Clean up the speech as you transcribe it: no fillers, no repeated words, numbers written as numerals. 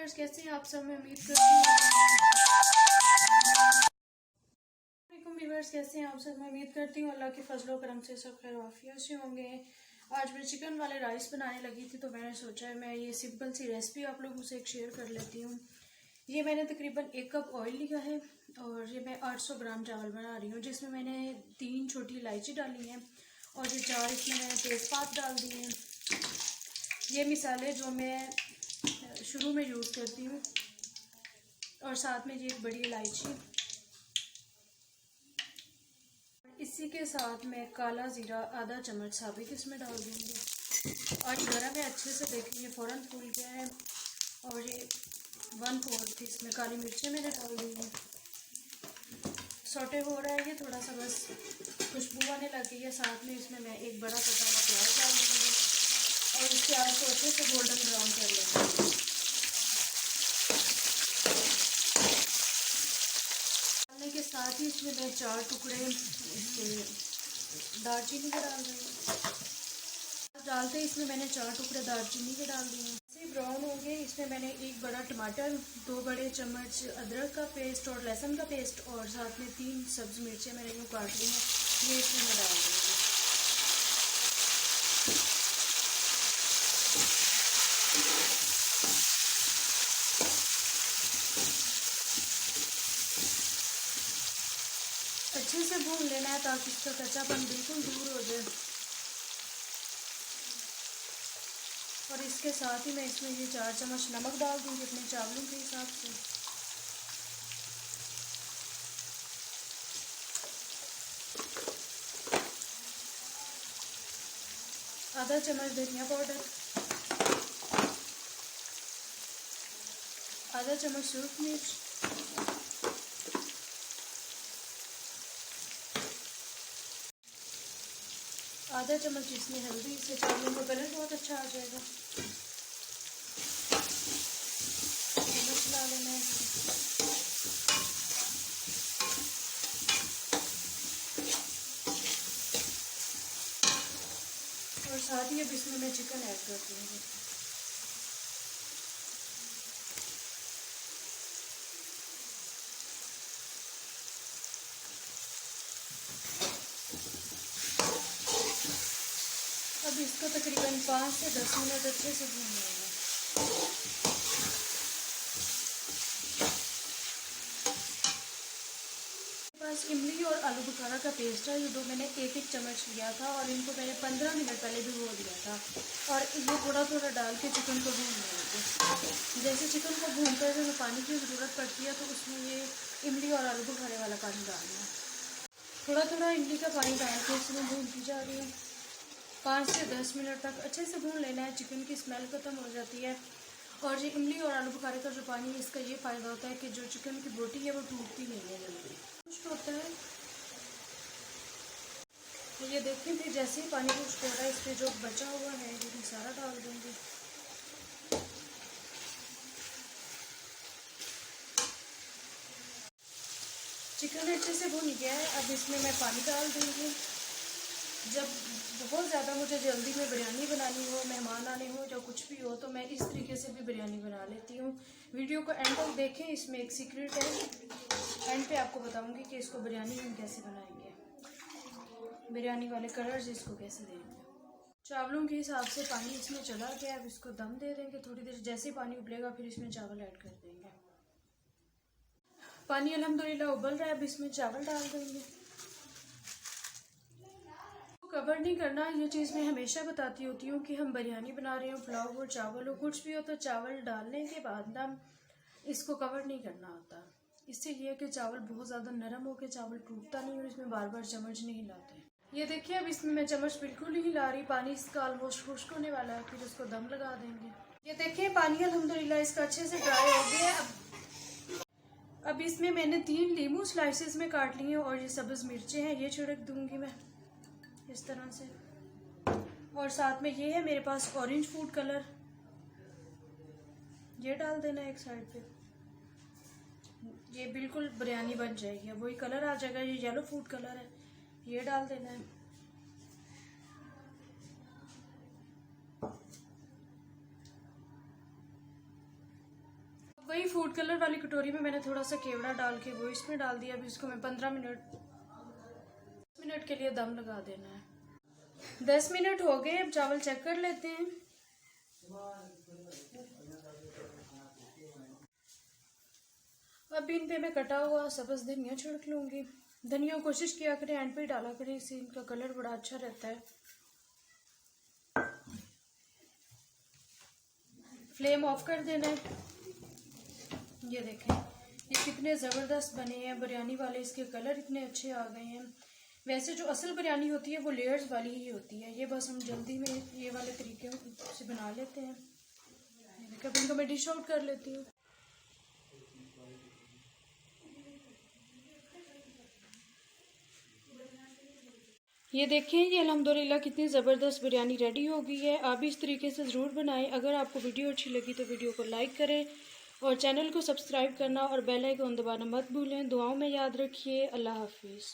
Viewers, कैसे हैं आप सब? मैं उम्मीद करती हूँ व्यूअर्स कैसे हैं आप सब? मैं उम्मीद करती हूँ अल्लाह के फजलो करम से सब खैर वाफियत से होंगे। आज मैं चिकन वाले राइस बनाने लगी थी, तो मैंने सोचा मैं ये सिंपल सी रेसिपी आप लोगों से शेयर कर लेती हूँ। ये मैंने तकरीबन 1 कप ऑयल लिया है और ये मैं 800 ग्राम चावल बना रही हूँ, जिसमें मैंने 3 छोटी इलायची डाली हैं और ये 4 इसमें मैंने तेज़पात डाल दिए हैं। ये मिसाले जो मैं शुरू में यूज़ करती हूँ, और साथ में ये एक बड़ी इलायची। इसी के साथ मैं काला ज़ीरा आधा चम्मच साबित इसमें डाल दूँगी और गरम है अच्छे से। देखिए फ़ौरन फूल गया है। और ये 1/4 इसमें काली मिर्चें मैंने डाल दी हैं। सौटे हो रहा है ये थोड़ा सा, बस खुशबू आने लग गई है। साथ में इसमें मैं एक बड़ा कटा हुआ प्याज डाल दूँगी और इस प्याज को अच्छे से गोल्डन ब्राउन कर लेंगे। डालने के साथ ही इसमें मैं 4 टुकड़े दालचीनी के डाल रही हूँ। डालते ही इसमें मैंने 4 टुकड़े दालचीनी के डाल दिए। ऐसे ब्राउन हो गए। इसमें मैंने 1 बड़ा टमाटर, 2 बड़े चम्मच अदरक का पेस्ट और लहसुन का पेस्ट और साथ में 3 सब्ज़ मिर्चें मैंने यूँ काट ली हैं, ये इसमें मैं डाल दूँगी। अच्छे से भून लेना है ताकि इसका कच्चापन बिल्कुल दूर हो जाए। और इसके साथ ही मैं इसमें ये 4 चम्मच नमक डाल दूँगी अपने चावलों के हिसाब से। आधा चम्मच धनिया पाउडर, आधा चम्मच सूरख मिर्च, आधा चम्मच इसमें हल्दी। इससे चावलों का कलर बहुत अच्छा आ जाएगा। मिला लेना है। और साथ ही अब इसमें मैं चिकन ऐड कर दूँगी। अब इसको तकरीबन 5 से 10 मिनट अच्छे से भून लेंगे। बस इमली और आलू बुखारा का पेस्ट है, ये दो मैंने 1-1 चम्मच लिया था और इनको मैंने 15 मिनट पहले भिगो दिया था। और ये थोड़ा थोड़ा डाल के चिकन को भून लेंगे। जैसे चिकन को भूनते हुए पानी की ज़रूरत पड़ती है, तो उसमें ये इमली और आलू बुखारे वाला पानी डालना है। थोड़ा थोड़ा इमली का पानी डाल के इसमें भूनती जा रही हूँ। 5 से 10 मिनट तक अच्छे से भून लेना है। चिकन की स्मेल ख़त्म हो जाती है। और ये इमली और आलू बुखारे का जो पानी है, इसका ये फ़ायदा होता है कि जो चिकन की बोटी है वो टूटती नहीं है जल्दी, खुश्क होता है। तो ये देखिए फिर जैसे ही पानी खुश्क हो रहा है, इस पर जो बचा हुआ है ये मैं सारा डाल दूँगी। चिकन अच्छे से भुन गया है। अब इसमें मैं पानी डाल दूँगी। जब बहुत ज़्यादा मुझे जल्दी में बिरयानी बनानी हो, मेहमान आने हो या कुछ भी हो, तो मैं इस तरीके से भी बिरयानी बना लेती हूँ। वीडियो को एंड तक देखें, इसमें एक सीक्रेट है। एंड पे आपको बताऊँगी कि इसको बिरयानी हम कैसे बनाएंगे, बिरयानी वाले कलर्स इसको कैसे देंगे। चावलों के हिसाब से पानी इसमें चला गया। अब इसको दम दे देंगे थोड़ी देर। जैसे ही पानी उबलेगा फिर इसमें चावल ऐड कर देंगे। पानी अल्हम्दुलिल्लाह उबल रहा है। अब इसमें चावल डाल देंगे। कवर नहीं करना, ये चीज़ मैं हमेशा बताती होती हूँ कि हम बिरयानी बना रहे हो, पुलाव हो, चावल हो, कुछ भी हो, तो चावल डालने के बाद ना इसको कवर नहीं करना होता। इससे ये है कि चावल बहुत ज़्यादा नरम हो के चावल टूटता नहीं और इसमें बार बार चम्मच नहीं हिलाते। ये देखिए अब इसमें मैं चम्मच बिल्कुल नहीं हिला रही। पानी इसका ऑलमोस्ट खुश्क होने वाला है, फिर इसको दम लगा देंगे। ये देखिए पानी अल्हम्दुलिल्लाह इसका अच्छे से ड्राई हो गया है। अब इसमें मैंने 3 लीमू स्लाइसेस में काट लिए हैं और ये सब्ज़ मिर्चें हैं, ये छिड़क दूँगी मैं इस तरह से। और साथ में ये है मेरे पास ऑरेंज फूड कलर, ये डाल देना एक साइड पे। ये बिल्कुल बिरयानी बन जाएगी। अब वही कलर आ जाएगा, ये येलो फूड कलर है, ये डाल देना है। वही फूड कलर वाली कटोरी में मैंने थोड़ा सा केवड़ा डाल के वो इसमें डाल दिया। अभी इसको मैं 15 मिनट के लिए दम लगा देना है। 10 मिनट हो गए, अब चावल चेक कर लेते हैं। अब इन पे मैं कटा हुआ सब्ज़ धनिया छिड़क लूँगी। धनिया कोशिश किया करें एंड पे डाला करें, इससे इनका कलर बड़ा अच्छा रहता है। फ्लेम ऑफ कर देना है। ये देखें ये कितने ज़बरदस्त बने हैं बिरयानी वाले, इसके कलर इतने अच्छे आ गए हैं। वैसे जो असल बिरयानी होती है वो लेयर्स वाली ही होती है, ये बस हम जल्दी में ये वाले तरीके से बना लेते हैं। अब इनको मैं डिश आउट कर लेती हूँ। ये देखें ये अल्हम्दुलिल्लाह कितनी ज़बरदस्त बिरयानी रेडी हो गई है। आप भी इस तरीके से ज़रूर बनाएं। अगर आपको वीडियो अच्छी लगी तो वीडियो को लाइक करें और चैनल को सब्सक्राइब करना और बेल आइकन दबाना मत भूलें। दुआओं में याद रखिए। अल्लाह हाफिज़।